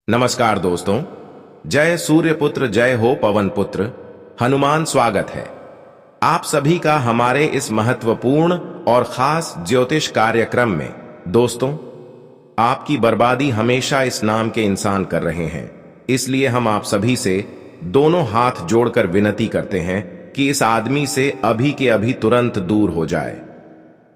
नमस्कार दोस्तों। जय सूर्यपुत्र जय हो पवन पुत्र हनुमान। स्वागत है आप सभी का हमारे इस महत्वपूर्ण और खास ज्योतिष कार्यक्रम में। दोस्तों, आपकी बर्बादी हमेशा इस नाम के इंसान कर रहे हैं, इसलिए हम आप सभी से दोनों हाथ जोड़कर विनती करते हैं कि इस आदमी से अभी के अभी तुरंत दूर हो जाए,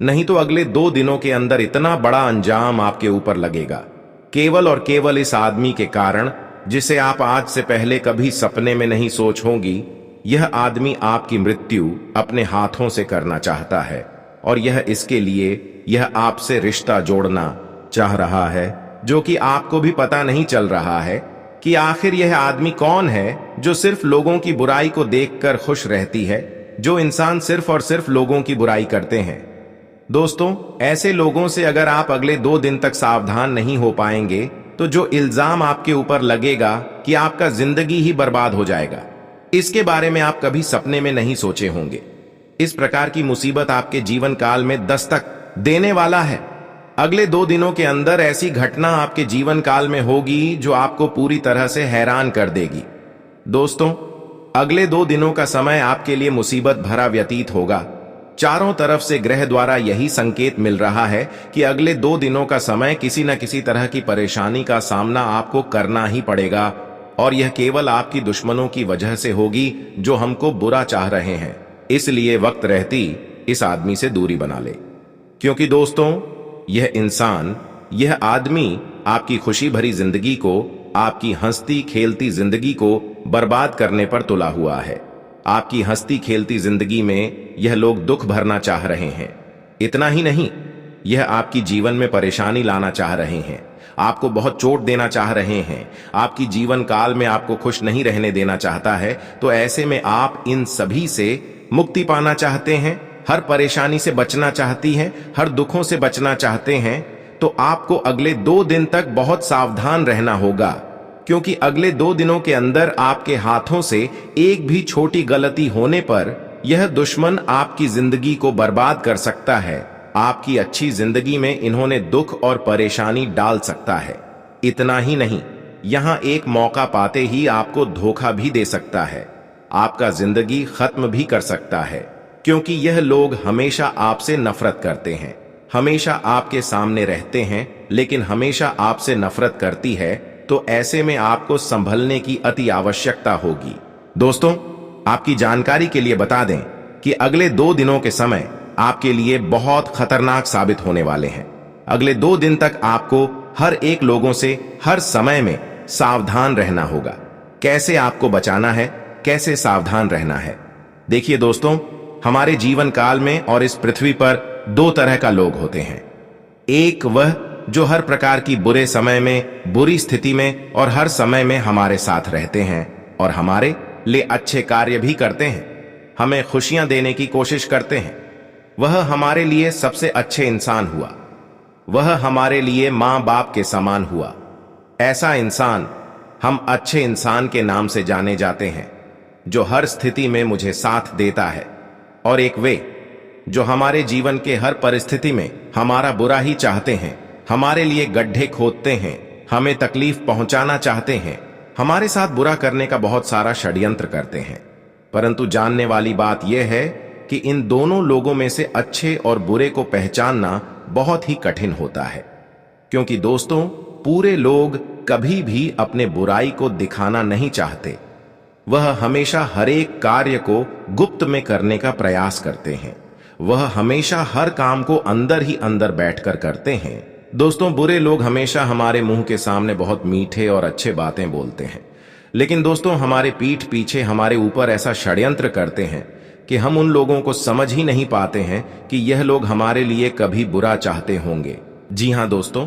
नहीं तो अगले 2 दिनों के अंदर इतना बड़ा अंजाम आपके ऊपर लगेगा, केवल और केवल इस आदमी के कारण, जिसे आप आज से पहले कभी सपने में नहीं सोच होंगी। यह आदमी आपकी मृत्यु अपने हाथों से करना चाहता है और यह इसके लिए यह आपसे रिश्ता जोड़ना चाह रहा है, जो कि आपको भी पता नहीं चल रहा है कि आखिर यह आदमी कौन है जो सिर्फ लोगों की बुराई को देखकर खुश रहती है, जो इंसान सिर्फ और सिर्फ लोगों की बुराई करते हैं। दोस्तों, ऐसे लोगों से अगर आप अगले 2 दिन तक सावधान नहीं हो पाएंगे तो जो इल्जाम आपके ऊपर लगेगा कि आपका जिंदगी ही बर्बाद हो जाएगा, इसके बारे में आप कभी सपने में नहीं सोचे होंगे। इस प्रकार की मुसीबत आपके जीवन काल में दस्तक देने वाला है। अगले 2 दिनों के अंदर ऐसी घटना आपके जीवन काल में होगी जो आपको पूरी तरह से हैरान कर देगी। दोस्तों, अगले 2 दिनों का समय आपके लिए मुसीबत भरा व्यतीत होगा। चारों तरफ से ग्रह द्वारा यही संकेत मिल रहा है कि अगले 2 दिनों का समय किसी न किसी तरह की परेशानी का सामना आपको करना ही पड़ेगा, और यह केवल आपकी दुश्मनों की वजह से होगी जो हमको बुरा चाह रहे हैं। इसलिए वक्त रहती इस आदमी से दूरी बना ले, क्योंकि दोस्तों, यह इंसान, यह आदमी आपकी खुशी भरी जिंदगी को, आपकी हंसती खेलती जिंदगी को बर्बाद करने पर तुला हुआ है। आपकी हंसती खेलती जिंदगी में यह लोग दुख भरना चाह रहे हैं। इतना ही नहीं, यह आपकी जीवन में परेशानी लाना चाह रहे हैं, आपको बहुत चोट देना चाह रहे हैं, आपकी जीवन काल में आपको खुश नहीं रहने देना चाहता है। तो ऐसे में आप इन सभी से मुक्ति पाना चाहते हैं, हर परेशानी से बचना चाहती हैं, हर दुखों से बचना चाहते हैं, तो आपको अगले 2 दिन तक बहुत सावधान रहना होगा, क्योंकि अगले 2 दिनों के अंदर आपके हाथों से एक भी छोटी गलती होने पर यह दुश्मन आपकी जिंदगी को बर्बाद कर सकता है। आपकी अच्छी जिंदगी में इन्होंने दुख और परेशानी डाल सकता है। इतना ही नहीं, यहां एक मौका पाते ही आपको धोखा भी दे सकता है, आपका जिंदगी खत्म भी कर सकता है, क्योंकि यह लोग हमेशा आपसे नफरत करते हैं, हमेशा आपके सामने रहते हैं, लेकिन हमेशा आपसे नफरत करती है। तो ऐसे में आपको संभलने की अति आवश्यकता होगी। दोस्तों, आपकी जानकारी के लिए बता दें कि अगले 2 दिनों के समय आपके लिए बहुत खतरनाक साबित होने वाले हैं। अगले 2 दिन तक आपको हर एक लोगों से हर समय में सावधान रहना होगा। कैसे आपको बचाना है, कैसे सावधान रहना है? देखिए दोस्तों, हमारे जीवन काल में और इस पृथ्वी पर 2 तरह का लोग होते हैं। एक वह जो हर प्रकार की बुरे समय में, बुरी स्थिति में और हर समय में हमारे साथ रहते हैं और हमारे लिए अच्छे कार्य भी करते हैं, हमें खुशियां देने की कोशिश करते हैं। वह हमारे लिए सबसे अच्छे इंसान हुआ, वह हमारे लिए मां बाप के समान हुआ। ऐसा इंसान हम अच्छे इंसान के नाम से जाने जाते हैं, जो हर स्थिति में मुझे साथ देता है। और एक वे जो हमारे जीवन के हर परिस्थिति में हमारा बुरा ही चाहते हैं, हमारे लिए गड्ढे खोदते हैं, हमें तकलीफ पहुंचाना चाहते हैं, हमारे साथ बुरा करने का बहुत सारा षड्यंत्र करते हैं। परंतु जानने वाली बात यह है कि इन दोनों लोगों में से अच्छे और बुरे को पहचानना बहुत ही कठिन होता है, क्योंकि दोस्तों, पूरे लोग कभी भी अपने बुराई को दिखाना नहीं चाहते। वह हमेशा हर एक कार्य को गुप्त में करने का प्रयास करते हैं। वह हमेशा हर काम को अंदर ही अंदर बैठकर करते हैं। दोस्तों, बुरे लोग हमेशा हमारे मुंह के सामने बहुत मीठे और अच्छे बातें बोलते हैं, लेकिन दोस्तों, हमारे पीठ पीछे हमारे ऊपर ऐसा षड्यंत्र करते हैं कि हम उन लोगों को समझ ही नहीं पाते हैं कि यह लोग हमारे लिए कभी बुरा चाहते होंगे। जी हां दोस्तों,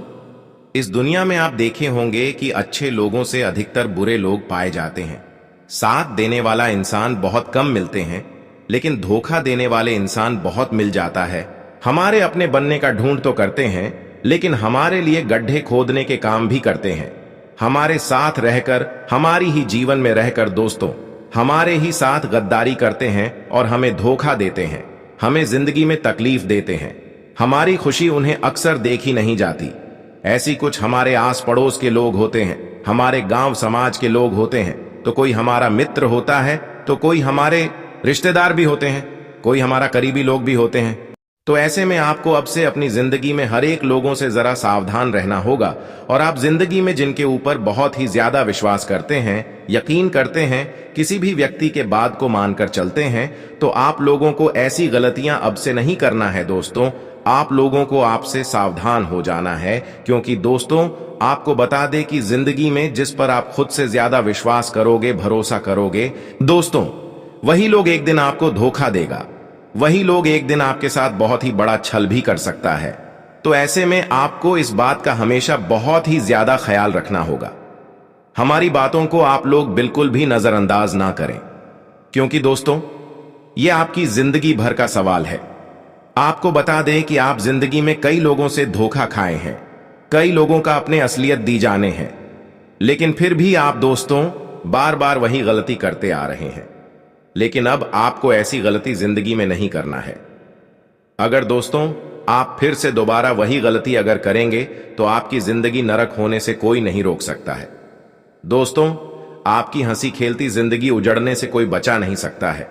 इस दुनिया में आप देखे होंगे कि अच्छे लोगों से अधिकतर बुरे लोग पाए जाते हैं। साथ देने वाला इंसान बहुत कम मिलते हैं, लेकिन धोखा देने वाले इंसान बहुत मिल जाता है। हमारे अपने बनने का ढूंढ तो करते हैं, लेकिन हमारे लिए गड्ढे खोदने के काम भी करते हैं। हमारे साथ रहकर, हमारी ही जीवन में रहकर दोस्तों, हमारे ही साथ गद्दारी करते हैं और हमें धोखा देते हैं, हमें जिंदगी में तकलीफ देते हैं। हमारी खुशी उन्हें अक्सर देखी नहीं जाती, ऐसी कुछ हमारे आस पड़ोस के लोग होते हैं, हमारे गांव समाज के लोग होते हैं, तो कोई हमारा मित्र होता है, तो कोई हमारे रिश्तेदार भी होते हैं, कोई हमारा करीबी लोग भी होते हैं। तो ऐसे में आपको अब से अपनी जिंदगी में हर एक लोगों से जरा सावधान रहना होगा। और आप जिंदगी में जिनके ऊपर बहुत ही ज्यादा विश्वास करते हैं, यकीन करते हैं, किसी भी व्यक्ति के बात को मानकर चलते हैं, तो आप लोगों को ऐसी गलतियां अब से नहीं करना है दोस्तों। आप लोगों को आपसे सावधान हो जाना है, क्योंकि दोस्तों आपको बता दें कि जिंदगी में जिस पर आप खुद से ज्यादा विश्वास करोगे, भरोसा करोगे दोस्तों, वही लोग एक दिन आपको धोखा देगा। वही लोग एक दिन आपके साथ बहुत ही बड़ा छल भी कर सकता है। तो ऐसे में आपको इस बात का हमेशा बहुत ही ज्यादा ख्याल रखना होगा। हमारी बातों को आप लोग बिल्कुल भी नजरअंदाज ना करें, क्योंकि दोस्तों ये आपकी जिंदगी भर का सवाल है। आपको बता दें कि आप जिंदगी में कई लोगों से धोखा खाए हैं, कई लोगों का अपने असलियत दी जाने हैं, लेकिन फिर भी आप दोस्तों बार बार वही गलती करते आ रहे हैं। लेकिन अब आपको ऐसी गलती जिंदगी में नहीं करना है। अगर दोस्तों आप फिर से दोबारा वही गलती अगर करेंगे तो आपकी जिंदगी नरक होने से कोई नहीं रोक सकता है। दोस्तों आपकी हंसी खेलती जिंदगी उजड़ने से कोई बचा नहीं सकता है,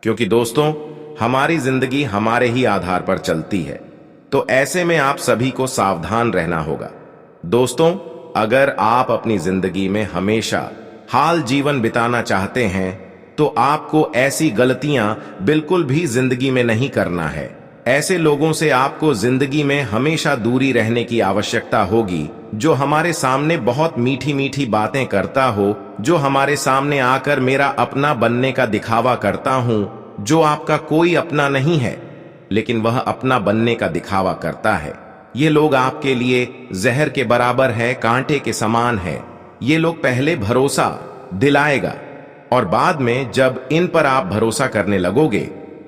क्योंकि दोस्तों हमारी जिंदगी हमारे ही आधार पर चलती है। तो ऐसे में आप सभी को सावधान रहना होगा। दोस्तों अगर आप अपनी जिंदगी में हमेशा हाल जीवन बिताना चाहते हैं, तो आपको ऐसी गलतियां बिल्कुल भी जिंदगी में नहीं करना है। ऐसे लोगों से आपको जिंदगी में हमेशा दूरी रहने की आवश्यकता होगी, जो हमारे सामने बहुत मीठी मीठी बातें करता हो, जो हमारे सामने आकर मेरा अपना बनने का दिखावा करता हूं, जो आपका कोई अपना नहीं है लेकिन वह अपना बनने का दिखावा करता है। ये लोग आपके लिए जहर के बराबर है, कांटे के समान है। ये लोग पहले भरोसा दिलाएगा और बाद में जब इन पर आप भरोसा करने लगोगे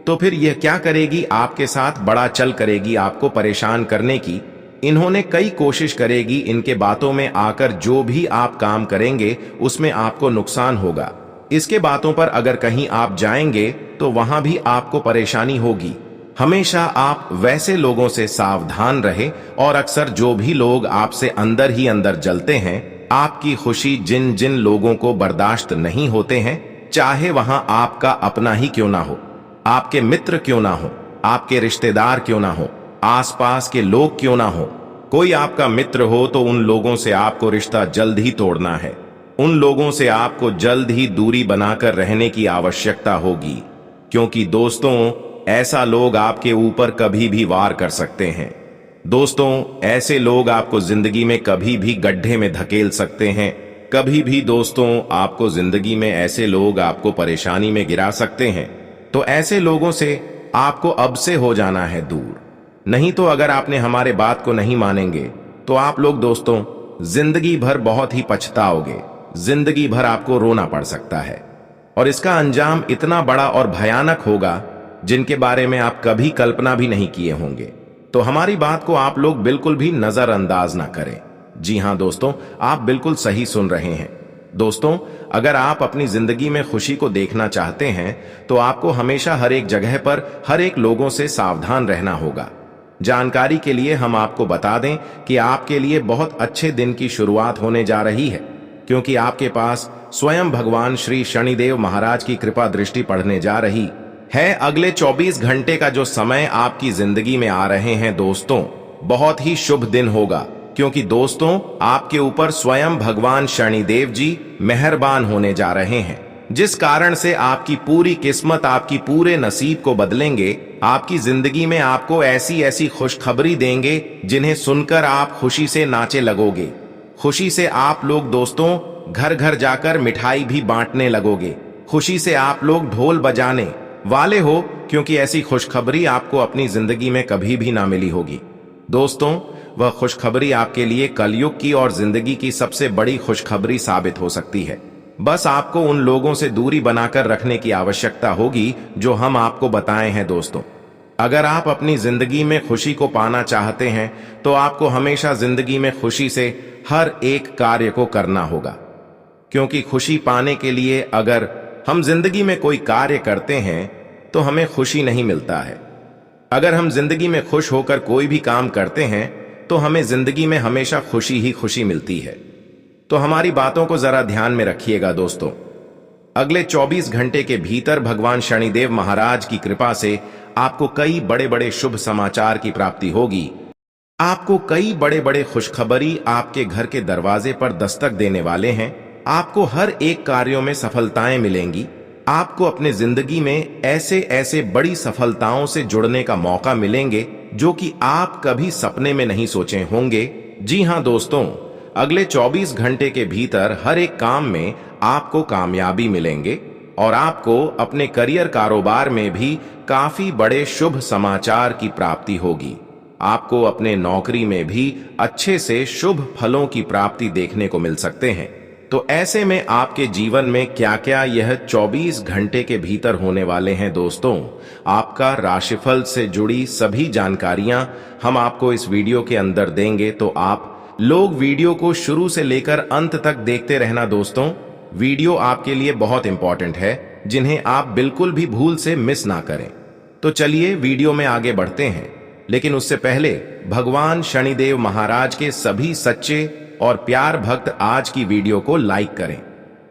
तो फिर यह क्या करेगी, आपके साथ बड़ा चल करेगी, आपको परेशान करने की। इन्होंने कई कोशिश करेगी, इनके बातों में आकर जो भी आप काम करेंगे उसमें आपको नुकसान होगा। इसके बातों पर अगर कहीं आप जाएंगे तो वहां भी आपको परेशानी होगी। हमेशा आप वैसे लोगों से सावधान रहे। और अक्सर जो भी लोग आपसे अंदर ही अंदर जलते हैं, आपकी खुशी जिन जिन लोगों को बर्दाश्त नहीं होते हैं, चाहे वहां आपका अपना ही क्यों ना हो, आपके मित्र क्यों ना हो, आपके रिश्तेदार क्यों ना हो, आसपास के लोग क्यों ना हो, कोई आपका मित्र हो तो उन लोगों से आपको रिश्ता जल्द ही तोड़ना है। उन लोगों से आपको जल्द ही दूरी बनाकर रहने की आवश्यकता होगी, क्योंकि दोस्तों ऐसा लोग आपके ऊपर कभी भी वार कर सकते हैं। दोस्तों ऐसे लोग आपको जिंदगी में कभी भी गड्ढे में धकेल सकते हैं। कभी भी दोस्तों आपको जिंदगी में ऐसे लोग आपको परेशानी में गिरा सकते हैं। तो ऐसे लोगों से आपको अब से हो जाना है दूर। नहीं तो अगर आपने हमारे बात को नहीं मानेंगे तो आप लोग दोस्तों जिंदगी भर बहुत ही पछताओगे। जिंदगी भर आपको रोना पड़ सकता है और इसका अंजाम इतना बड़ा और भयानक होगा जिनके बारे में आप कभी कल्पना भी नहीं किए होंगे। तो हमारी बात को आप लोग बिल्कुल भी नजरअंदाज ना करें। जी हां दोस्तों, आप बिल्कुल सही सुन रहे हैं। दोस्तों अगर आप अपनी जिंदगी में खुशी को देखना चाहते हैं तो आपको हमेशा हर एक जगह पर हर एक लोगों से सावधान रहना होगा। जानकारी के लिए हम आपको बता दें कि आपके लिए बहुत अच्छे दिन की शुरुआत होने जा रही है, क्योंकि आपके पास स्वयं भगवान श्री शनिदेव महाराज की कृपा दृष्टि पड़ने जा रही है। अगले 24 घंटे का जो समय आपकी जिंदगी में आ रहे हैं दोस्तों, बहुत ही शुभ दिन होगा, क्योंकि दोस्तों आपके ऊपर स्वयं भगवान शनिदेव जी मेहरबान होने जा रहे हैं, जिस कारण से आपकी पूरी किस्मत, आपकी पूरे नसीब को बदलेंगे। आपकी जिंदगी में आपको ऐसी ऐसी खुशखबरी देंगे जिन्हें सुनकर आप खुशी से नाचे लगोगे। खुशी से आप लोग दोस्तों घर घर जाकर मिठाई भी बांटने लगोगे। खुशी से आप लोग ढोल बजाने वाले हो, क्योंकि ऐसी खुशखबरी आपको अपनी जिंदगी में कभी भी ना मिली होगी। दोस्तों वह खुशखबरी आपके लिए कलयुग की और जिंदगी की सबसे बड़ी खुशखबरी साबित हो सकती है। बस आपको उन लोगों से दूरी बनाकर रखने की आवश्यकता होगी जो हम आपको बताए हैं। दोस्तों अगर आप अपनी जिंदगी में खुशी को पाना चाहते हैं तो आपको हमेशा जिंदगी में खुशी से हर एक कार्य को करना होगा, क्योंकि खुशी पाने के लिए अगर हम जिंदगी में कोई कार्य करते हैं तो हमें खुशी नहीं मिलता है। अगर हम जिंदगी में खुश होकर कोई भी काम करते हैं तो हमें जिंदगी में हमेशा खुशी ही खुशी मिलती है। तो हमारी बातों को जरा ध्यान में रखिएगा दोस्तों। अगले 24 घंटे के भीतर भगवान शनिदेव महाराज की कृपा से आपको कई बड़े बड़े शुभ समाचार की प्राप्ति होगी। आपको कई बड़े बड़े खुशखबरी आपके घर के दरवाजे पर दस्तक देने वाले हैं। आपको हर एक कार्यों में सफलताएं मिलेंगी। आपको अपने जिंदगी में ऐसे ऐसे बड़ी सफलताओं से जुड़ने का मौका मिलेंगे जो कि आप कभी सपने में नहीं सोचे होंगे। जी हां दोस्तों, अगले 24 घंटे के भीतर हर एक काम में आपको कामयाबी मिलेंगे और आपको अपने करियर कारोबार में भी काफी बड़े शुभ समाचार की प्राप्ति होगी। आपको अपने नौकरी में भी अच्छे से शुभ फलों की प्राप्ति देखने को मिल सकते हैं। तो ऐसे में आपके जीवन में क्या क्या यह 24 घंटे के भीतर होने वाले हैं दोस्तों, आपका राशिफल से जुड़ी सभी जानकारियां हम आपको इस वीडियो के अंदर देंगे। तो आप लोग वीडियो को शुरू से लेकर अंत तक देखते रहना दोस्तों। वीडियो आपके लिए बहुत इंपॉर्टेंट है, जिन्हें आप बिल्कुल भी भूल से मिस ना करें। तो चलिए वीडियो में आगे बढ़ते हैं, लेकिन उससे पहले भगवान शनिदेव महाराज के सभी सच्चे और प्यार भक्त आज की वीडियो को लाइक करें।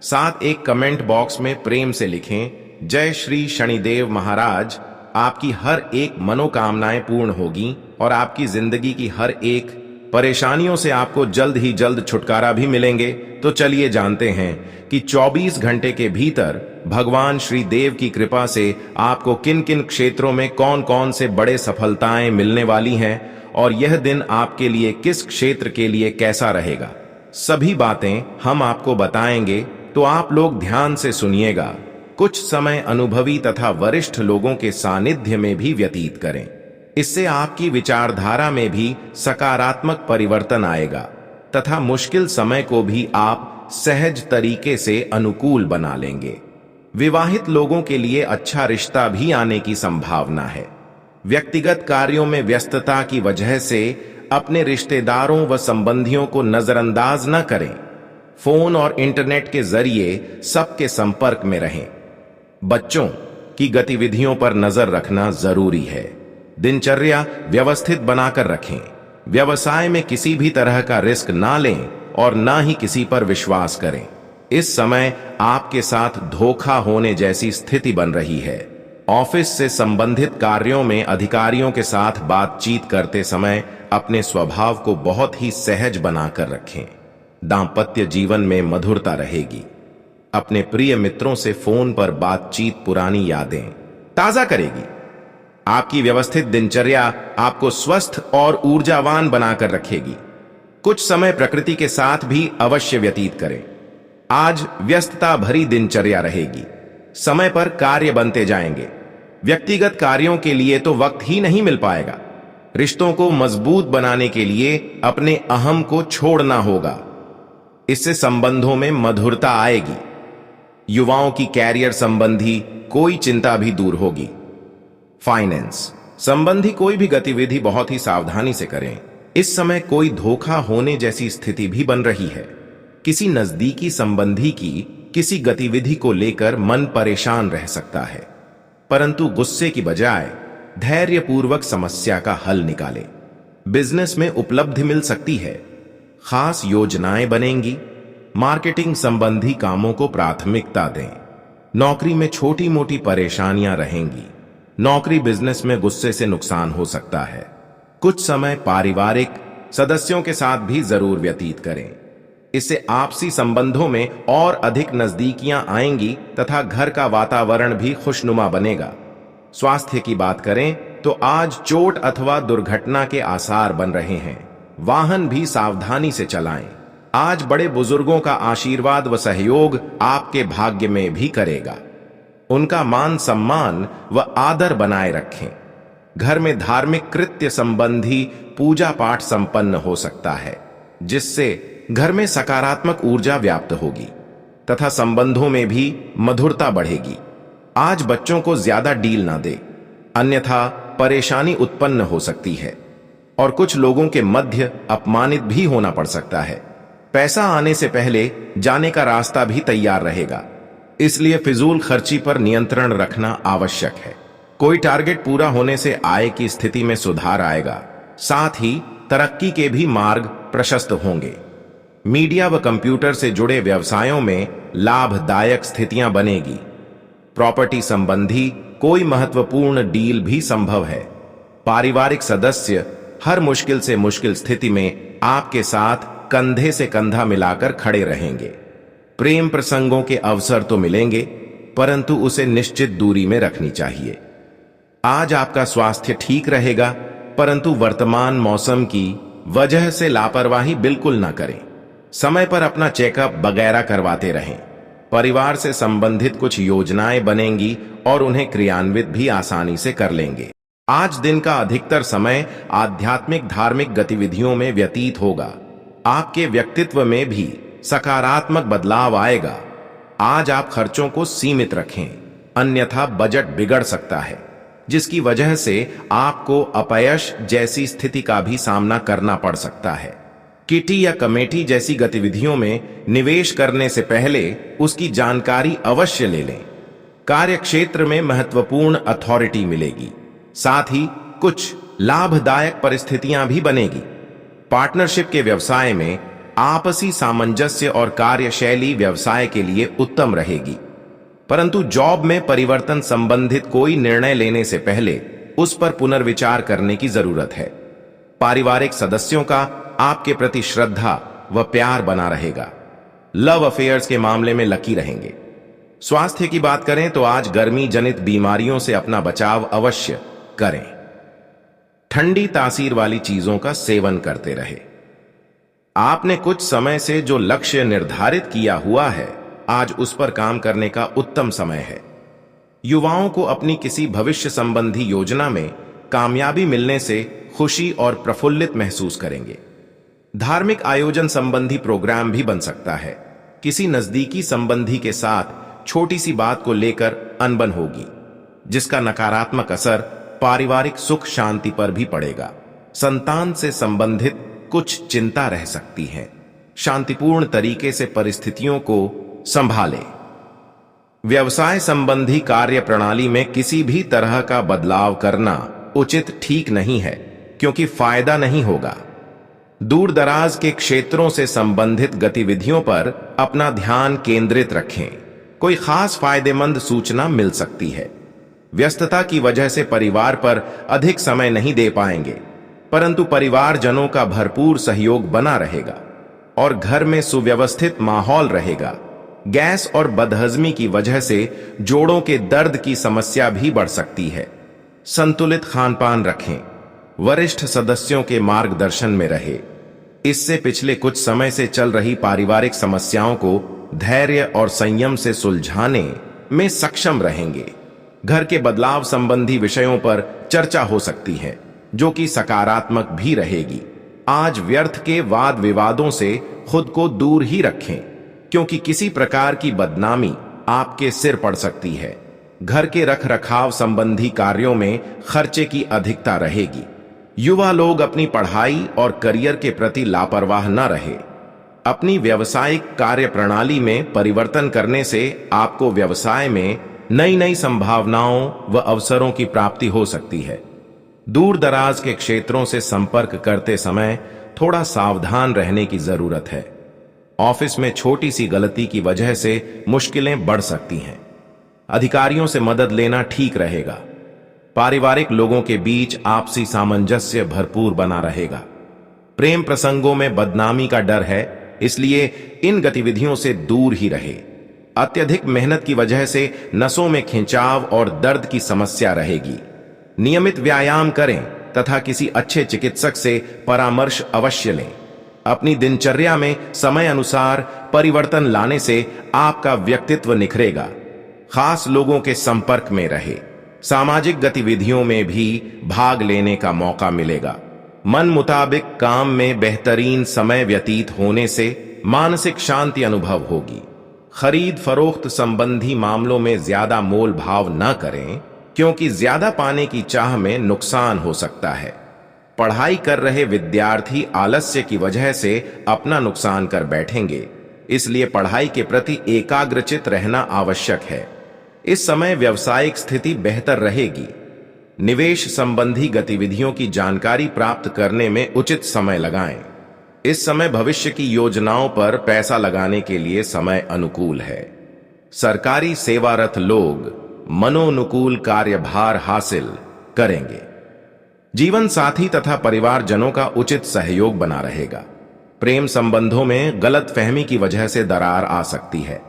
साथ एक कमेंट बॉक्स में प्रेम से लिखें, जय श्री शनिदेव महाराज। आपकी हर एक मनोकामनाएं पूर्ण होगी और आपकी जिंदगी की हर एक परेशानियों से आपको जल्द ही जल्द छुटकारा भी मिलेंगे। तो चलिए जानते हैं कि 24 घंटे के भीतर भगवान श्री देव की कृपा से आपको किन किन क्षेत्रों में कौन कौन से बड़े सफलताएं मिलने वाली हैं और यह दिन आपके लिए किस क्षेत्र के लिए कैसा रहेगा। सभी बातें हम आपको बताएंगे, तो आप लोग ध्यान से सुनिएगा। कुछ समय अनुभवी तथा वरिष्ठ लोगों के सानिध्य में भी व्यतीत करें। इससे आपकी विचारधारा में भी सकारात्मक परिवर्तन आएगा तथा मुश्किल समय को भी आप सहज तरीके से अनुकूल बना लेंगे। विवाहित लोगों के लिए अच्छा रिश्ता भी आने की संभावना है। व्यक्तिगत कार्यों में व्यस्तता की वजह से अपने रिश्तेदारों व संबंधियों को नजरअंदाज न करें। फोन और इंटरनेट के जरिए सबके संपर्क में रहें। बच्चों की गतिविधियों पर नजर रखना जरूरी है। दिनचर्या व्यवस्थित बनाकर रखें। व्यवसाय में किसी भी तरह का रिस्क ना लें और ना ही किसी पर विश्वास करें। इस समय आपके साथ धोखा होने जैसी स्थिति बन रही है। ऑफिस से संबंधित कार्यों में अधिकारियों के साथ बातचीत करते समय अपने स्वभाव को बहुत ही सहज बनाकर रखें। दांपत्य जीवन में मधुरता रहेगी। अपने प्रिय मित्रों से फोन पर बातचीत पुरानी यादें ताजा करेगी। आपकी व्यवस्थित दिनचर्या आपको स्वस्थ और ऊर्जावान बनाकर रखेगी। कुछ समय प्रकृति के साथ भी अवश्य व्यतीत करें। आज व्यस्तता भरी दिनचर्या रहेगी। समय पर कार्य बनते जाएंगे। व्यक्तिगत कार्यों के लिए तो वक्त ही नहीं मिल पाएगा। रिश्तों को मजबूत बनाने के लिए अपने अहम को छोड़ना होगा। इससे संबंधों में मधुरता आएगी। युवाओं की कैरियर संबंधी कोई चिंता भी दूर होगी। फाइनेंस संबंधी कोई भी गतिविधि बहुत ही सावधानी से करें। इस समय कोई धोखा होने जैसी स्थिति भी बन रही है। किसी नजदीकी संबंधी की किसी गतिविधि को लेकर मन परेशान रह सकता है, परंतु गुस्से की बजाय धैर्यपूर्वक समस्या का हल निकालें। बिजनेस में उपलब्धि मिल सकती है। खास योजनाएं बनेंगी। मार्केटिंग संबंधी कामों को प्राथमिकता दें। नौकरी में छोटी मोटी परेशानियां रहेंगी। नौकरी बिजनेस में गुस्से से नुकसान हो सकता है। कुछ समय पारिवारिक सदस्यों के साथ भी जरूर व्यतीत करें। इससे आपसी संबंधों में और अधिक नजदीकियां आएंगी तथा घर का वातावरण भी खुशनुमा बनेगा। स्वास्थ्य की बात करें तो आज चोट अथवा दुर्घटना के आसार बन रहे हैं। वाहन भी सावधानी से चलाएं। आज बड़े बुजुर्गों का आशीर्वाद व सहयोग आपके भाग्य में भी करेगा। उनका मान सम्मान व आदर बनाए रखें। घर में धार्मिक कृत्य संबंधी पूजा पाठ संपन्न हो सकता है, जिससे घर में सकारात्मक ऊर्जा व्याप्त होगी तथा संबंधों में भी मधुरता बढ़ेगी। आज बच्चों को ज्यादा डील ना दे, अन्यथा परेशानी उत्पन्न हो सकती है और कुछ लोगों के मध्य अपमानित भी होना पड़ सकता है। पैसा आने से पहले जाने का रास्ता भी तैयार रहेगा, इसलिए फिजूल खर्ची पर नियंत्रण रखना आवश्यक है। कोई टारगेट पूरा होने से आय की स्थिति में सुधार आएगा। साथ ही तरक्की के भी मार्ग प्रशस्त होंगे। मीडिया व कंप्यूटर से जुड़े व्यवसायों में लाभदायक स्थितियां बनेगी। प्रॉपर्टी संबंधी कोई महत्वपूर्ण डील भी संभव है। पारिवारिक सदस्य हर मुश्किल से मुश्किल स्थिति में आपके साथ कंधे से कंधा मिलाकर खड़े रहेंगे। प्रेम प्रसंगों के अवसर तो मिलेंगे, परंतु उसे निश्चित दूरी में रखनी चाहिए। आज आपका स्वास्थ्य ठीक रहेगा, परंतु वर्तमान मौसम की वजह से लापरवाही बिल्कुल ना करें। समय पर अपना चेकअप वगैरह करवाते रहें। परिवार से संबंधित कुछ योजनाएं बनेंगी और उन्हें क्रियान्वित भी आसानी से कर लेंगे। आज दिन का अधिकतर समय आध्यात्मिक धार्मिक गतिविधियों में व्यतीत होगा। आपके व्यक्तित्व में भी सकारात्मक बदलाव आएगा। आज आप खर्चों को सीमित रखें, अन्यथा बजट बिगड़ सकता है, जिसकी वजह से आपको अपयश जैसी स्थिति का भी सामना करना पड़ सकता है। किटी या कमेटी जैसी गतिविधियों में निवेश करने से पहले उसकी जानकारी अवश्य ले लें। कार्यक्षेत्र में महत्वपूर्ण अथॉरिटी मिलेगी, साथ ही कुछ लाभदायक परिस्थितियां भी बनेगी। पार्टनरशिप के व्यवसाय में आपसी सामंजस्य और कार्यशैली व्यवसाय के लिए उत्तम रहेगी, परंतु जॉब में परिवर्तन संबंधित कोई निर्णय लेने से पहले उस पर पुनर्विचार करने की जरूरत है। पारिवारिक सदस्यों का आपके प्रति श्रद्धा व प्यार बना रहेगा। लव अफेयर्स के मामले में लकी रहेंगे। स्वास्थ्य की बात करें तो आज गर्मी जनित बीमारियों से अपना बचाव अवश्य करें। ठंडी तासीर वाली चीजों का सेवन करते रहे। आपने कुछ समय से जो लक्ष्य निर्धारित किया हुआ है, आज उस पर काम करने का उत्तम समय है। युवाओं को अपनी किसी भविष्य संबंधी योजना में कामयाबी मिलने से खुशी और प्रफुल्लित महसूस करेंगे। धार्मिक आयोजन संबंधी प्रोग्राम भी बन सकता है। किसी नजदीकी संबंधी के साथ छोटी सी बात को लेकर अनबन होगी, जिसका नकारात्मक असर पारिवारिक सुख शांति पर भी पड़ेगा। संतान से संबंधित कुछ चिंता रह सकती है। शांतिपूर्ण तरीके से परिस्थितियों को संभालें। व्यवसाय संबंधी कार्य प्रणाली में किसी भी तरह का बदलाव करना उचित ठीक नहीं है, क्योंकि फायदा नहीं होगा। दूर दराज के क्षेत्रों से संबंधित गतिविधियों पर अपना ध्यान केंद्रित रखें। कोई खास फायदेमंद सूचना मिल सकती है। व्यस्तता की वजह से परिवार पर अधिक समय नहीं दे पाएंगे, परंतु परिवारजनों का भरपूर सहयोग बना रहेगा और घर में सुव्यवस्थित माहौल रहेगा। गैस और बदहजमी की वजह से जोड़ों के दर्द की समस्या भी बढ़ सकती है। संतुलित खानपान रखें। वरिष्ठ सदस्यों के मार्गदर्शन में रहे। इससे पिछले कुछ समय से चल रही पारिवारिक समस्याओं को धैर्य और संयम से सुलझाने में सक्षम रहेंगे। घर के बदलाव संबंधी विषयों पर चर्चा हो सकती है, जो कि सकारात्मक भी रहेगी। आज व्यर्थ के वाद विवादों से खुद को दूर ही रखें, क्योंकि किसी प्रकार की बदनामी आपके सिर पड़ सकती है। घर के रखरखाव संबंधी कार्यों में खर्चे की अधिकता रहेगी। युवा लोग अपनी पढ़ाई और करियर के प्रति लापरवाह न रहे। अपनी व्यावसायिक कार्य प्रणाली में परिवर्तन करने से आपको व्यवसाय में नई नई संभावनाओं व अवसरों की प्राप्ति हो सकती है। दूर दराज के क्षेत्रों से संपर्क करते समय थोड़ा सावधान रहने की जरूरत है। ऑफिस में छोटी सी गलती की वजह से मुश्किलें बढ़ सकती हैं। अधिकारियों से मदद लेना ठीक रहेगा। पारिवारिक लोगों के बीच आपसी सामंजस्य भरपूर बना रहेगा। प्रेम प्रसंगों में बदनामी का डर है, इसलिए इन गतिविधियों से दूर ही रहे। अत्यधिक मेहनत की वजह से नसों में खिंचाव और दर्द की समस्या रहेगी। नियमित व्यायाम करें तथा किसी अच्छे चिकित्सक से परामर्श अवश्य लें। अपनी दिनचर्या में समय अनुसार परिवर्तन लाने से आपका व्यक्तित्व निखरेगा। खास लोगों के संपर्क में रहे। सामाजिक गतिविधियों में भी भाग लेने का मौका मिलेगा। मन मुताबिक काम में बेहतरीन समय व्यतीत होने से मानसिक शांति अनुभव होगी। खरीद फरोख्त संबंधी मामलों में ज्यादा मोल भाव न करें, क्योंकि ज्यादा पाने की चाह में नुकसान हो सकता है। पढ़ाई कर रहे विद्यार्थी आलस्य की वजह से अपना नुकसान कर बैठेंगे, इसलिए पढ़ाई के प्रति एकाग्रचित रहना आवश्यक है। इस समय व्यावसायिक स्थिति बेहतर रहेगी। निवेश संबंधी गतिविधियों की जानकारी प्राप्त करने में उचित समय लगाएं। इस समय भविष्य की योजनाओं पर पैसा लगाने के लिए समय अनुकूल है। सरकारी सेवारत लोग मनोनुकूल कार्यभार हासिल करेंगे। जीवन साथी तथा परिवारजनों का उचित सहयोग बना रहेगा। प्रेम संबंधों में गलतफहमी की वजह से दरार आ सकती है।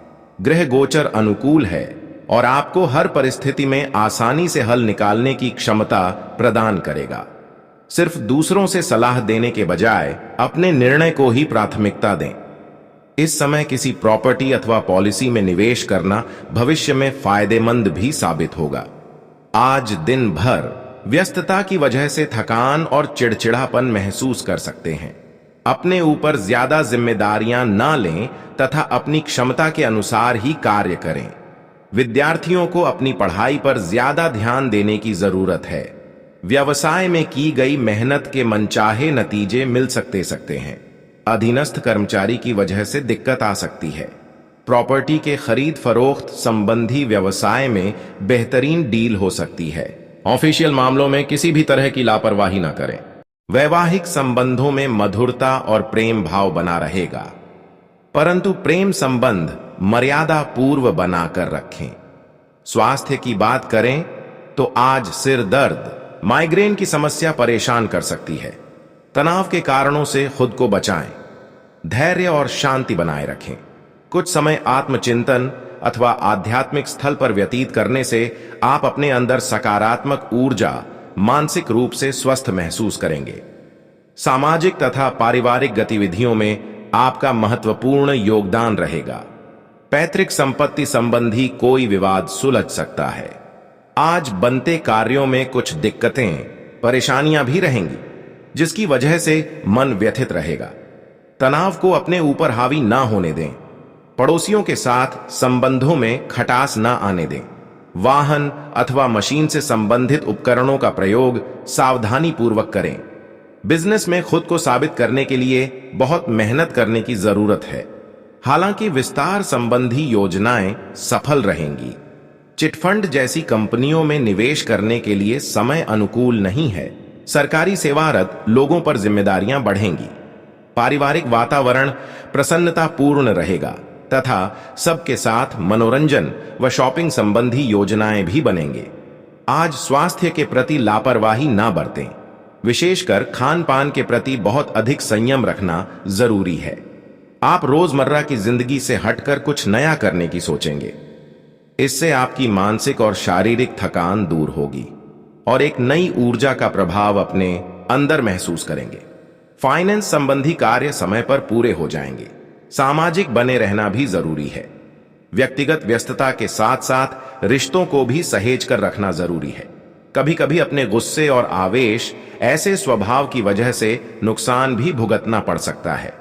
ग्रह गोचर अनुकूल है और आपको हर परिस्थिति में आसानी से हल निकालने की क्षमता प्रदान करेगा। सिर्फ दूसरों से सलाह देने के बजाय अपने निर्णय को ही प्राथमिकता दें। इस समय किसी प्रॉपर्टी अथवा पॉलिसी में निवेश करना भविष्य में फायदेमंद भी साबित होगा। आज दिन भर व्यस्तता की वजह से थकान और चिड़चिड़ापन महसूस कर सकते हैं। अपने ऊपर ज्यादा जिम्मेदारियां ना लें तथा अपनी क्षमता के अनुसार ही कार्य करें। विद्यार्थियों को अपनी पढ़ाई पर ज्यादा ध्यान देने की जरूरत है। व्यवसाय में की गई मेहनत के मनचाहे नतीजे मिल सकते हैं। अधीनस्थ कर्मचारी की वजह से दिक्कत आ सकती है। प्रॉपर्टी के खरीद फरोख्त संबंधी व्यवसाय में बेहतरीन डील हो सकती है। ऑफिशियल मामलों में किसी भी तरह की लापरवाही न करें। वैवाहिक संबंधों में मधुरता और प्रेम भाव बना रहेगा, परंतु प्रेम संबंध मर्यादा पूर्व बनाकर रखें। स्वास्थ्य की बात करें तो आज सिर दर्द, माइग्रेन की समस्या परेशान कर सकती है। तनाव के कारणों से खुद को बचाएं। धैर्य और शांति बनाए रखें। कुछ समय आत्मचिंतन अथवा आध्यात्मिक स्थल पर व्यतीत करने से आप अपने अंदर सकारात्मक ऊर्जा, मानसिक रूप से स्वस्थ महसूस करेंगे। सामाजिक तथा पारिवारिक गतिविधियों में आपका महत्वपूर्ण योगदान रहेगा। पैतृक संपत्ति संबंधी कोई विवाद सुलझ सकता है। आज बनते कार्यों में कुछ दिक्कतें, परेशानियां भी रहेंगी, जिसकी वजह से मन व्यथित रहेगा। तनाव को अपने ऊपर हावी ना होने दें। पड़ोसियों के साथ संबंधों में खटास ना आने दें। वाहन अथवा मशीन से संबंधित उपकरणों का प्रयोग सावधानी पूर्वक करें। बिजनेस में खुद को साबित करने के लिए बहुत मेहनत करने की जरूरत है। हालांकि विस्तार संबंधी योजनाएं सफल रहेंगी। चिटफंड जैसी कंपनियों में निवेश करने के लिए समय अनुकूल नहीं है। सरकारी सेवारत लोगों पर जिम्मेदारियां बढ़ेंगी। पारिवारिक वातावरण प्रसन्नतापूर्ण रहेगा तथा सबके साथ मनोरंजन व शॉपिंग संबंधी योजनाएं भी बनेंगे। आज स्वास्थ्य के प्रति लापरवाही ना बरतें। विशेषकर खान पान के प्रति बहुत अधिक संयम रखना जरूरी है। आप रोजमर्रा की जिंदगी से हटकर कुछ नया करने की सोचेंगे। इससे आपकी मानसिक और शारीरिक थकान दूर होगी और एक नई ऊर्जा का प्रभाव अपने अंदर महसूस करेंगे। फाइनेंस संबंधी कार्य समय पर पूरे हो जाएंगे। सामाजिक बने रहना भी जरूरी है। व्यक्तिगत व्यस्तता के साथ साथ रिश्तों को भी सहेज कर रखना जरूरी है। कभी कभी अपने गुस्से और आवेश ऐसे स्वभाव की वजह से नुकसान भी भुगतना पड़ सकता है।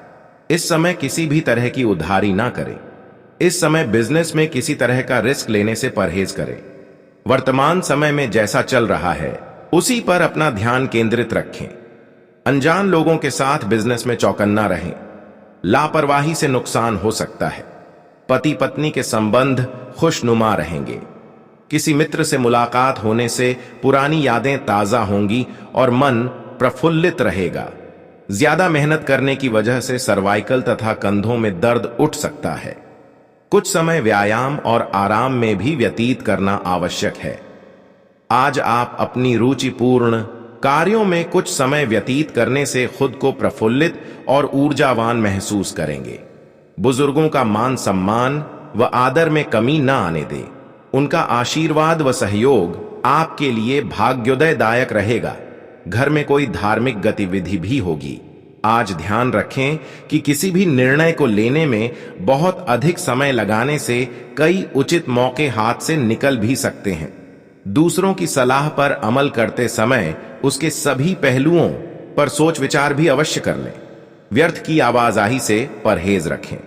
इस समय किसी भी तरह की उधारी ना करें। इस समय बिजनेस में किसी तरह का रिस्क लेने से परहेज करें। वर्तमान समय में जैसा चल रहा है उसी पर अपना ध्यान केंद्रित रखें। अनजान लोगों के साथ बिजनेस में चौकन्ना रहें। लापरवाही से नुकसान हो सकता है। पति पत्नी के संबंध खुशनुमा रहेंगे। किसी मित्र से मुलाकात होने से पुरानी यादें ताजा होंगी और मन प्रफुल्लित रहेगा। ज्यादा मेहनत करने की वजह से सर्वाइकल तथा कंधों में दर्द उठ सकता है। कुछ समय व्यायाम और आराम में भी व्यतीत करना आवश्यक है। आज आप अपनी रुचिपूर्ण कार्यों में कुछ समय व्यतीत करने से खुद को प्रफुल्लित और ऊर्जावान महसूस करेंगे। बुजुर्गों का मान सम्मान व आदर में कमी न आने दें। उनका आशीर्वाद व सहयोग आपके लिए भाग्योदयदायक रहेगा। घर में कोई धार्मिक गतिविधि भी होगी। आज ध्यान रखें कि किसी भी निर्णय को लेने में बहुत अधिक समय लगाने से कई उचित मौके हाथ से निकल भी सकते हैं। दूसरों की सलाह पर अमल करते समय उसके सभी पहलुओं पर सोच विचार भी अवश्य कर लें। व्यर्थ की आवाजाही से परहेज रखें।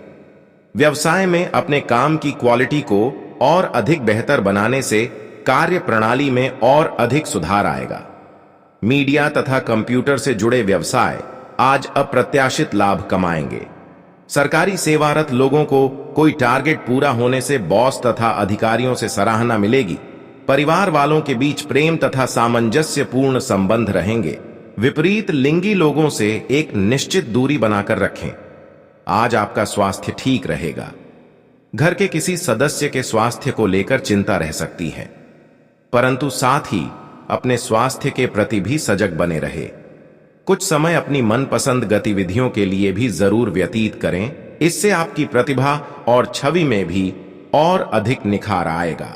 व्यवसाय में अपने काम की क्वालिटी को और अधिक बेहतर बनाने से कार्य प्रणाली में और अधिक सुधार आएगा। मीडिया तथा कंप्यूटर से जुड़े व्यवसाय आज अप्रत्याशित लाभ कमाएंगे। सरकारी सेवारत लोगों को कोई टारगेट पूरा होने से बॉस तथा अधिकारियों से सराहना मिलेगी। परिवार वालों के बीच प्रेम तथा सामंजस्यपूर्ण संबंध रहेंगे। विपरीत लिंगी लोगों से एक निश्चित दूरी बनाकर रखें। आज आपका स्वास्थ्य ठीक रहेगा। घर के किसी सदस्य के स्वास्थ्य को लेकर चिंता रह सकती है, परंतु साथ ही अपने स्वास्थ्य के प्रति भी सजग बने रहे। कुछ समय अपनी मनपसंद गतिविधियों के लिए भी जरूर व्यतीत करें। इससे आपकी प्रतिभा और छवि में भी और अधिक निखार आएगा।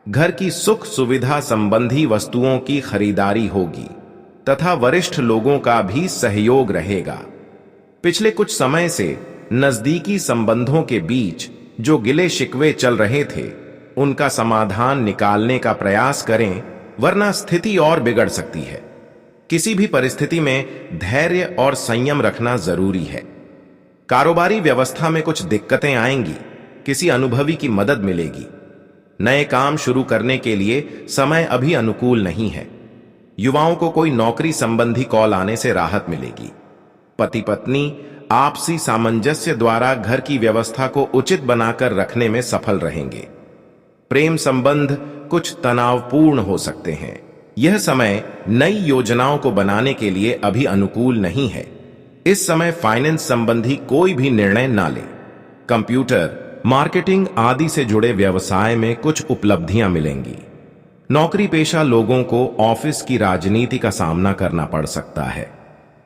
घर की सुख सुविधा संबंधी वस्तुओं की खरीदारी होगी तथा वरिष्ठ लोगों का भी सहयोग रहेगा। पिछले कुछ समय से नजदीकी संबंधों के बीच जो गिले शिकवे चल रहे थे, उनका समाधान निकालने का प्रयास करें, वरना स्थिति और बिगड़ सकती है। किसी भी परिस्थिति में धैर्य और संयम रखना जरूरी है। कारोबारी व्यवस्था में कुछ दिक्कतें आएंगी, किसी अनुभवी की मदद मिलेगी। नए काम शुरू करने के लिए समय अभी अनुकूल नहीं है। युवाओं को कोई नौकरी संबंधी कॉल आने से राहत मिलेगी। पति पत्नी आपसी सामंजस्य द्वारा घर की व्यवस्था को उचित बनाकर रखने में सफल रहेंगे। प्रेम संबंध कुछ तनावपूर्ण हो सकते हैं। यह समय नई योजनाओं को बनाने के लिए अभी अनुकूल नहीं है। इस समय फाइनेंस संबंधी कोई भी निर्णय ना लें। कंप्यूटर, मार्केटिंग आदि से जुड़े व्यवसाय में कुछ उपलब्धियां मिलेंगी। नौकरी पेशा लोगों को ऑफिस की राजनीति का सामना करना पड़ सकता है।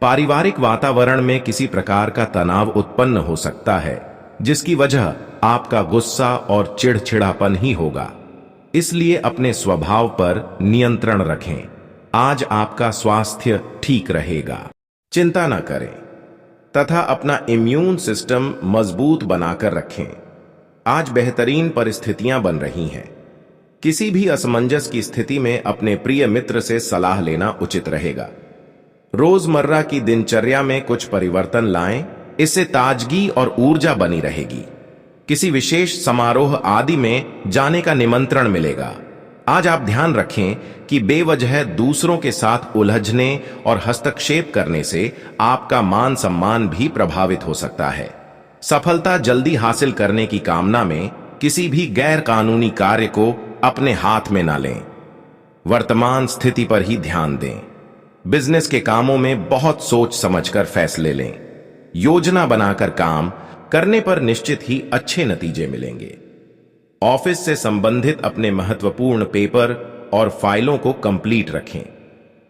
पारिवारिक वातावरण में किसी प्रकार का तनाव उत्पन्न हो सकता है, जिसकी वजह आपका गुस्सा और चिड़चिड़ापन ही होगा। इसलिए अपने स्वभाव पर नियंत्रण रखें। आज आपका स्वास्थ्य ठीक रहेगा। चिंता न करें तथा अपना इम्यून सिस्टम मजबूत बनाकर रखें। आज बेहतरीन परिस्थितियां बन रही हैं। किसी भी असमंजस की स्थिति में अपने प्रिय मित्र से सलाह लेना उचित रहेगा। रोजमर्रा की दिनचर्या में कुछ परिवर्तन लाएं, इससे ताजगी और ऊर्जा बनी रहेगी। किसी विशेष समारोह आदि में जाने का निमंत्रण मिलेगा। आज आप ध्यान रखें कि बेवजह दूसरों के साथ उलझने और हस्तक्षेप करने से आपका मान सम्मान भी प्रभावित हो सकता है। सफलता जल्दी हासिल करने की कामना में किसी भी गैर कानूनी कार्य को अपने हाथ में ना लें। वर्तमान स्थिति पर ही ध्यान दें। बिजनेस के कामों में बहुत सोच समझकर फैसले लें। योजना बनाकर काम करने पर निश्चित ही अच्छे नतीजे मिलेंगे। ऑफिस से संबंधित अपने महत्वपूर्ण पेपर और फाइलों को कंप्लीट रखें।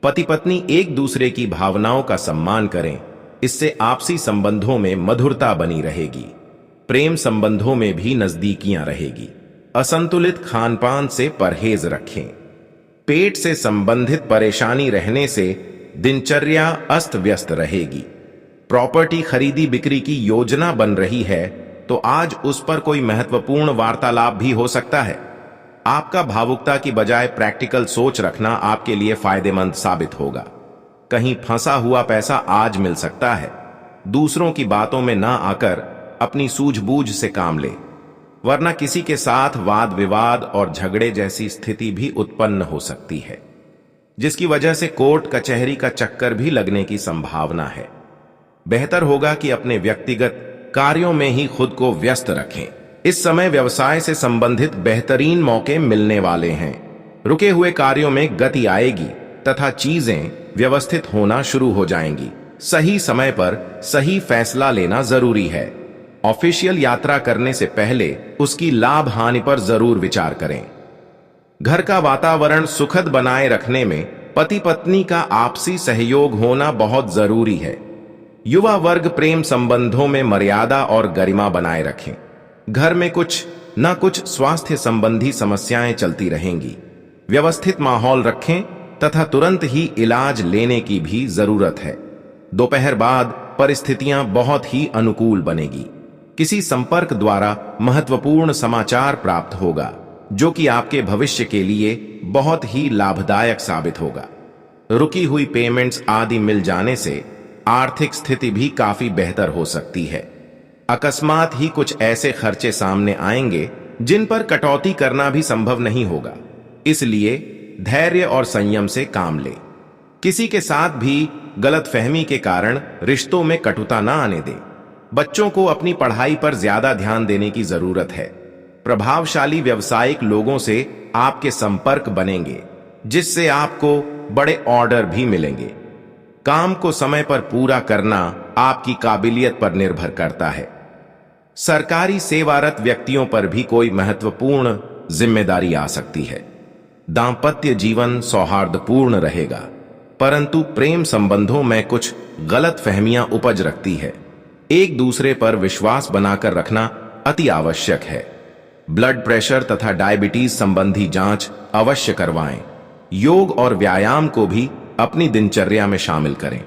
पति पत्नी एक दूसरे की भावनाओं का सम्मान करें, इससे आपसी संबंधों में मधुरता बनी रहेगी। प्रेम संबंधों में भी नजदीकियां रहेगी। असंतुलित खानपान से परहेज रखें। पेट से संबंधित परेशानी रहने से दिनचर्या अस्त व्यस्त रहेगी। प्रॉपर्टी खरीदी बिक्री की योजना बन रही है तो आज उस पर कोई महत्वपूर्ण वार्तालाप भी हो सकता है। आपका भावुकता की बजाय प्रैक्टिकल सोच रखना आपके लिए फायदेमंद साबित होगा। कहीं फंसा हुआ पैसा आज मिल सकता है। दूसरों की बातों में ना आकर अपनी सूझबूझ से काम ले, वरना किसी के साथ वाद विवाद और झगड़े जैसी स्थिति भी उत्पन्न हो सकती है, जिसकी वजह से कोर्ट कचहरी का चक्कर भी लगने की संभावना है। बेहतर होगा कि अपने व्यक्तिगत कार्यों में ही खुद को व्यस्त रखें। इस समय व्यवसाय से संबंधित बेहतरीन मौके मिलने वाले हैं। रुके हुए कार्यों में गति आएगी तथा चीजें व्यवस्थित होना शुरू हो जाएंगी। सही समय पर सही फैसला लेना जरूरी है। ऑफिशियल यात्रा करने से पहले उसकी लाभ हानि पर जरूर विचार करें। घर का वातावरण सुखद बनाए रखने में पति पत्नी का आपसी सहयोग होना बहुत जरूरी है। युवा वर्ग प्रेम संबंधों में मर्यादा और गरिमा बनाए रखें। घर में कुछ न कुछ स्वास्थ्य संबंधी समस्याएं चलती रहेंगी। व्यवस्थित माहौल रखें तथा तुरंत ही इलाज लेने की भी जरूरत है। दोपहर बाद परिस्थितियां बहुत ही अनुकूल बनेगी। किसी संपर्क द्वारा महत्वपूर्ण समाचार प्राप्त होगा, जो कि आपके भविष्य के लिए बहुत ही लाभदायक साबित होगा। रुकी हुई पेमेंट्स आदि मिल जाने से आर्थिक स्थिति भी काफी बेहतर हो सकती है। अकस्मात ही कुछ ऐसे खर्चे सामने आएंगे जिन पर कटौती करना भी संभव नहीं होगा, इसलिए धैर्य और संयम से काम ले। किसी के साथ भी गलतफहमी के कारण रिश्तों में कटुता ना आने दें। बच्चों को अपनी पढ़ाई पर ज्यादा ध्यान देने की जरूरत है। प्रभावशाली व्यावसायिक लोगों से आपके संपर्क बनेंगे, जिससे आपको बड़े ऑर्डर भी मिलेंगे। काम को समय पर पूरा करना आपकी काबिलियत पर निर्भर करता है। सरकारी सेवारत व्यक्तियों पर भी कोई महत्वपूर्ण जिम्मेदारी आ सकती है। दांपत्य जीवन सौहार्दपूर्ण रहेगा, परंतु प्रेम संबंधों में कुछ गलत फहमियां उपज रखती है। एक दूसरे पर विश्वास बनाकर रखना अति आवश्यक है। ब्लड प्रेशर तथा डायबिटीज संबंधी जांच अवश्य करवाएं। योग और व्यायाम को भी अपनी दिनचर्या में शामिल करें।